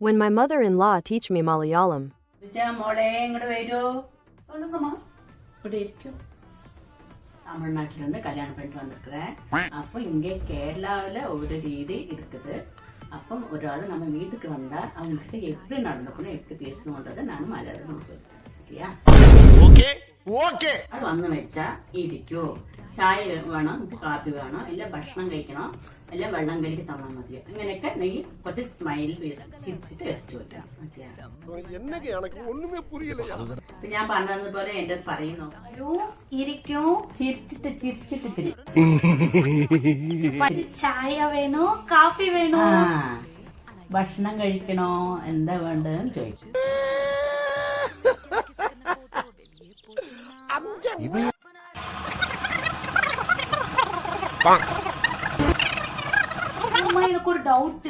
When my mother-in-law teach me Malayalam. தமிழ்நாட்டிலிருந்து கல்யாணம் பண்ணிட்டு வந்திருக்கிறேன். அப்போ இங்கே கேரளாவில் ஒரு ரீதி இருக்குது. அப்போ ஒரு ஆள் நம்ம வீட்டுக்கு வந்தால் அவங்ககிட்ட எப்படி நடந்துக்கணும், எப்படி பேசணுன்றதை நான் മലയാളം சொல்லிட்டேன். சரியா? Okay okay. അത് വന്ന് വെച്ചാ ഇരിക്കൂ. ചായ വേണം, കാപ്പി വേണോ, ഇല്ല ഭക്ഷണം കഴിക്കണോ, ഇല്ല വെള്ളം കലക്കി തന്നാൽ മതിയോ, ഇങ്ങനെയൊക്കെ നീ കുറച്ച് സ്മൈൽ ചിരിച്ചിട്ട് വെച്ചു വെക്കണം. ഞാൻ പറഞ്ഞതുപോലെ എന്റെ പറയുന്നു, ചിരിച്ചിട്ട് ചിരിച്ചിട്ട് ചായ വേണോ, കാഫി വേണോ, ഭക്ഷണം കഴിക്കണോ, എന്താ വേണ്ടതെന്ന് ചോദിച്ചു. எனக்கு ஒரு டவுட்.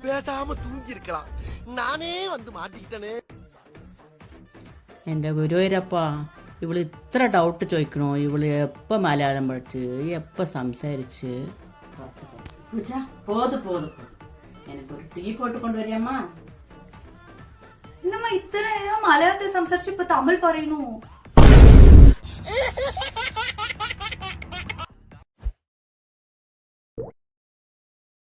பேசாம தூங்கி இருக்கலாம், நானே வந்து மாட்டிக்கிட்டனே. എന്റെ ഗുരുവരപ്പാ, ഇവള് ഇത്ര ഡൗട്ട് ചോദിക്കണോ? ഇവള് എപ്പ മലയാളം പഠിച്ച്, എപ്പ സംസാരിച്ച്? പോതു പോതു, എനിക്കൊരു ടീ പോട്ട് കൊണ്ടുവരിയമ്മ. என்னம்மா இத்தனை நேரம் மலையாளத்தை சம்சாரிச்சு இப்ப தமிழ் பறையணும்?